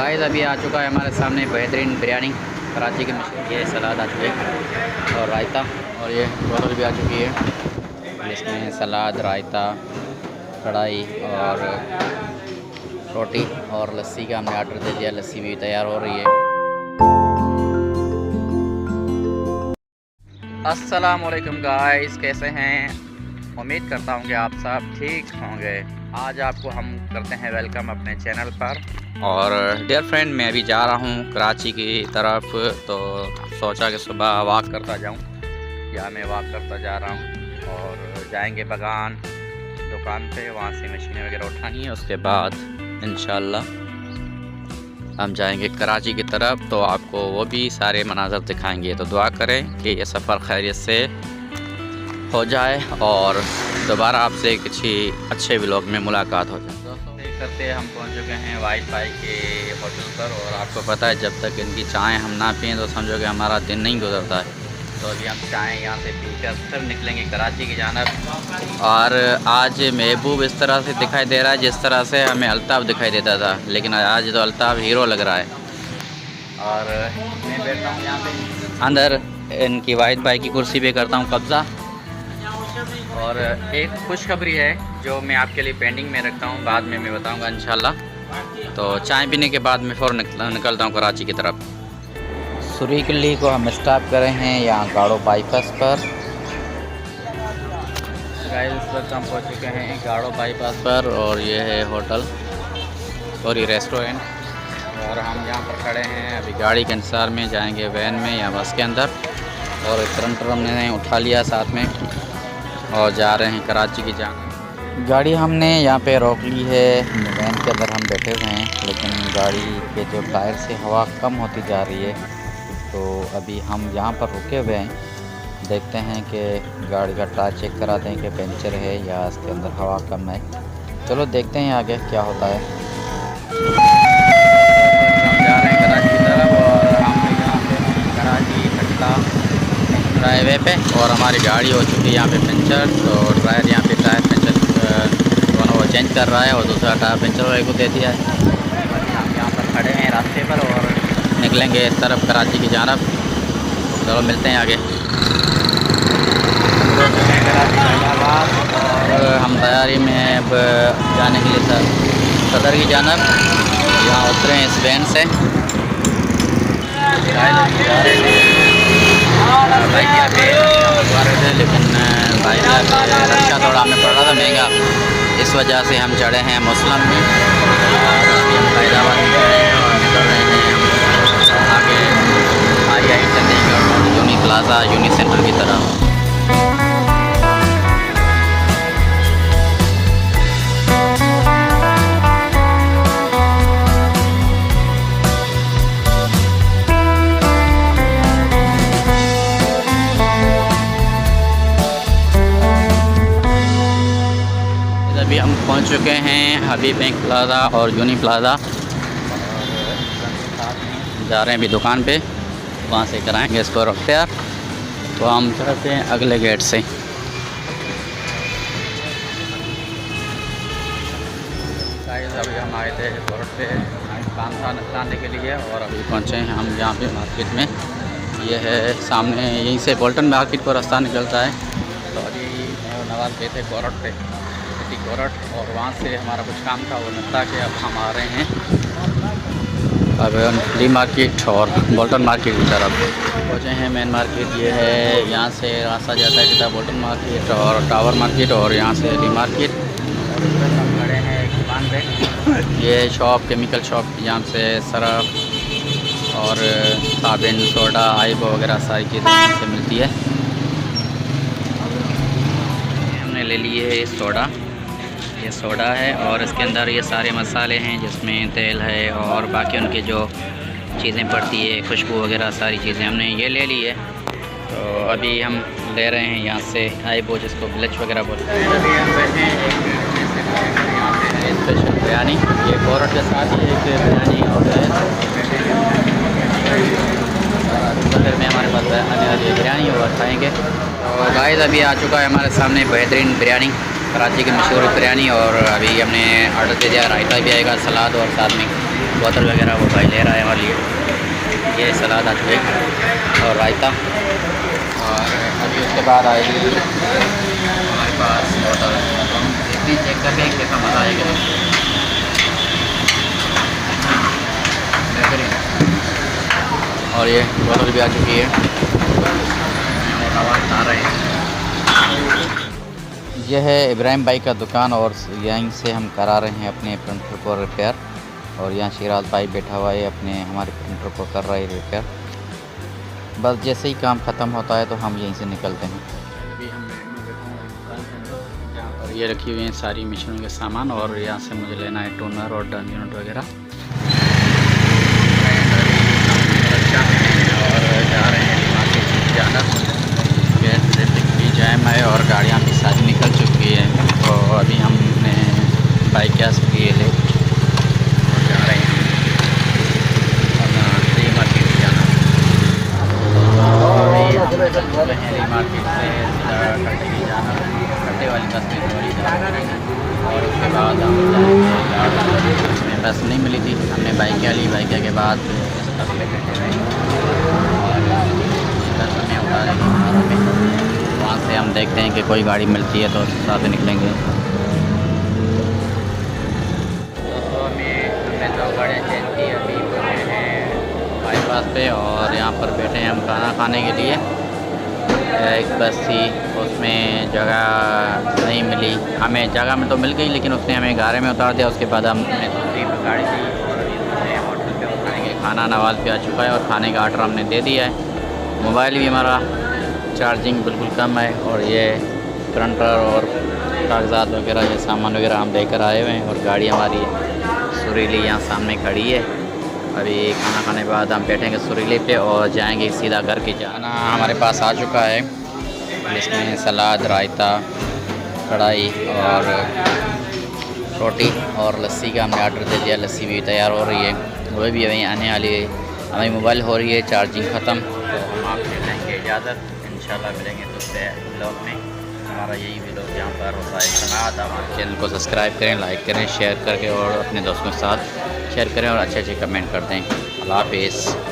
Guys अभी आ चुका है हमारे सामने बेहतरीन बिरयानी कराची की मशहूर। ये सलाद आ चुकी है और रायता, और ये बोतल भी आ चुकी है जिसमें सलाद, रायता, कढ़ाई और रोटी और लस्सी का हमने आर्डर दे दिया। लस्सी भी तैयार हो रही है। अस्सलाम वालेकुम गाइस, कैसे हैं? उम्मीद करता हूं कि आप सब ठीक होंगे। आज आपको हम करते हैं वेलकम अपने चैनल पर। और डियर फ्रेंड, मैं अभी जा रहा हूं कराची की तरफ, तो सोचा कि सुबह वॉक करता जाऊं। या मैं वॉक करता जा रहा हूं और जाएंगे बगान दुकान पे, वहां से मशीनें वगैरह उठानी है। उसके बाद इंशाल्लाह हम जाएंगे कराची की तरफ, तो आपको वो भी सारे मनाज़र दिखाएंगे। तो दुआ करें कि ये सफ़र खैरियत से हो जाए और दोबारा आपसे किसी अच्छे व्लॉग में मुलाकात हो जाए। दोस्तों करते हम पहुंच चुके हैं वाईफाई के होटल पर, और आपको पता है जब तक इनकी चाय हम ना पिएँ तो समझो कि हमारा दिन नहीं गुजरता है। तो अभी हम चाय यहाँ से पीकर फिर निकलेंगे कराची की जानिब। और आज महबूब इस तरह से दिखाई दे रहा है जिस तरह से हमें अल्ताफ़ दिखाई देता था, लेकिन आज तो अल्ताफ़ हीरो लग रहा है। और मैं बैठता हूँ यहाँ पे अंदर इनकी वाहिद भाई की कुर्सी पे, करता हूँ कब्ज़ा। और एक खुशखबरी है जो मैं आपके लिए पेंडिंग में रखता हूँ, बाद में मैं बताऊँगा इंशाल्लाह। तो चाय पीने के बाद मैं फ़ौरन निकलता हूँ कराची की तरफ। सुरी किली को हम स्टॉप कर रहे हैं यहाँ गाड़ो बाईपास पर। गाइस इस वक्त हम पहुँच चुके हैं गाड़ो बाईपास पर, और ये है होटल और ये रेस्टोरेंट। और हम यहाँ पर खड़े हैं अभी गाड़ी के इंतज़ार में, जाएंगे वैन में या बस के अंदर। और करंटर हमने उठा लिया साथ में और जा रहे हैं कराची की जान। गाड़ी हमने यहाँ पे रोक ली है, वैन के अंदर हम बैठे हुए हैं, लेकिन गाड़ी के जो टायर से हवा कम होती जा रही है। तो अभी हम यहाँ पर रुके हुए हैं, देखते हैं कि गाड़ी का टायर चेक कराते हैं कि पंचर है या इसके अंदर हवा कम है। चलो देखते हैं आगे क्या होता है। हम जा रहे हैं कराची की तरफ, और हम यहाँ पे कराची खटला हाईवे पे, और हमारी गाड़ी हो चुकी है यहाँ पे पंचर। तो ड्राइवर यहाँ पे टायर पंचर दोनों वो चेंज कर रहा है, और दूसरा टायर पंचर वाले को दे दिया है। हम यहाँ पर खड़े हैं रास्ते पर और निकलेंगे इस तरफ कराची की जानिब। चलो मिलते हैं आगे। और हम तैयारी में अब जाने के लिए सदर की जानिब यहाँ उतरे हैं इस वैन से। बाइक यहाँ पे मंगवा रहे थे, लेकिन बाइक रक्षा थोड़ा हमें पड़ रहा था महंगा, इस वजह से हम चढ़े हैं मुस्लिम में। और अभी हम फैज़ाबाद में चढ़े हैं और निकल रहे हैं आगे आई चंडीगढ़ और यूनी प्लाजा यूनी सेंटर की तरफ। अभी हम पहुंच चुके हैं हबीब बैंक प्लाज़ा और यूनी प्लाज़ा, जा रहे हैं अभी दुकान पे, वहाँ से कराएंगे इसको रफ्तार। तो हम चलते हैं अगले गेट से। अभी हम आए थे एयरपोर्ट पे खान खाने के लिए, और अभी पहुँचे हैं हम यहाँ पे मार्केट में। ये है सामने, यहीं से बोल्टन मार्केट को रास्ता निकलता है। तो अभी नवाज गए थे कोरट पे, कोरट, और वहाँ से हमारा कुछ काम था वो निपटा के अब हम आ रहे हैं अब डी मार्केट और बोल्टन मार्केट की तरफ पहुँचे हैं। मेन मार्केट ये है, यहाँ से रास्ता जाता है सीधा बोल्टन मार्केट और टावर मार्केट, और यहाँ से डी मार्केट। हम खड़े हैं एक दुकान पे, ये शॉप केमिकल शॉप, यहाँ से सरफ और साबुन, सोडा, आइबो वगैरह सारी चीज़ें यहाँ से मिलती है। हमने ले लिए है सोडा, ये सोडा है, और इसके अंदर ये सारे मसाले हैं जिसमें तेल है और बाकी उनके जो चीज़ें पड़ती है, खुशबू वगैरह सारी चीज़ें हमने ये ले ली है। तो अभी हम ले रहे हैं यहाँ से आइबो, जिसको ब्लच वगैरह बोलते हैं। अभी हम बैठे हैं यहाँ पे स्पेशल बिरयानी, ये कोरट के साथ ही एक बिरयानी और फिर में हमारे पास आने वाली बिरयानी और खाएँगे। और गाइस अभी आ चुका है हमारे सामने बेहतरीन बिरयानी, कराची की मशहूर बिरयानी, और अभी हमने ऑर्डर दे दिया। रायता भी आएगा, सलाद और साथ में बोतल वगैरह वो भाई ले रहा है हमारे लिए। ये सलाद आ चुके और रायता, और अभी उसके बाद आएगी हमारे पास बोतल। हम देखते हैं, चेक करके कैसा मज़ा आएगा। बेहतरीन। और ये बोतल भी आ चुकी है और आवाज़ आ रहे हैं। यह है इब्राहिम भाई का दुकान और यहीं से हम करा रहे हैं अपने प्रिंटर को रिपेयर। और यहाँ शिराज भाई बैठा हुआ है अपने हमारे प्रिंटर को कर रहा है रिपेयर। बस जैसे ही काम ख़त्म होता है तो हम यहीं से निकलते हैं। अभी हम जहाँ पर ये रखी हुई हैं सारी मशीनों के सामान, और यहाँ से मुझे लेना है टोनर और डन यूनिट वगैरह। और जा रहे हैं मार्केट जाना, गैस ट्रैफिक भी जैम है और गाड़ियाँ भी सारी निकल चुकी है। तो अभी हमने बाइक गैस लिए ले और जा रहे हैं री मार्केट भी जाना। री मार्केट से कट्टे भी जाना, कट्टे वाली बस में थोड़ी और उसके बाद हम हमें बस नहीं मिली थी, हमने बाइक ली। बाइक के बाद बस में बैठे और बस हमें उतारेंगे। वहाँ से हम देखते हैं कि कोई गाड़ी मिलती है तो साथ निकलेंगे। दोस्तों हमने 2 गाड़ियाँ चेंज की, अभी बैठे हैं बाईपास पे और यहाँ पर बैठे हैं हम खाना खाने के लिए। एक बस थी, उसमें जगह नहीं मिली हमें। जगह में तो मिल गई लेकिन उसने हमें गाड़ी में उतार दिया। उसके बाद हमने दूसरी गाड़ी ली और अभी होटल पे उतारेंगे। खाना नवाज पे आ चुका है और खाने का ऑर्डर हमने दे दिया है। मोबाइल भी हमारा चार्जिंग बिल्कुल कम है और ये प्रिंटर और कागजात वगैरह, ये सामान वगैरह हम लेकर आए हुए हैं। और गाड़ी हमारी सुरीली यहाँ सामने खड़ी है। अभी खाना खाने के बाद हम बैठेंगे सुरीले पे और जाएंगे सीधा घर के। जाना हमारे पास आ चुका है, इसमें सलाद, रायता, कढ़ाई और रोटी और लस्सी का हमने ऑर्डर दे दिया। लस्सी भी तैयार हो रही है, वो भी वहीं आने वाली है। हमारी मोबाइल हो रही है चार्जिंग ख़त्म, तो हम आपसे लेंगे इजाज़त। इंशाल्लाह मिलेंगे दूसरे ब्लॉग में। हमारा यही व्लॉग यहाँ पर होता है समाप्त। हमारे चैनल को सब्सक्राइब करें, लाइक करें, शेयर करके और अपने दोस्तों के साथ शेयर करें और अच्छे कमेंट कर दें। अल्लाह हाफ़िज़।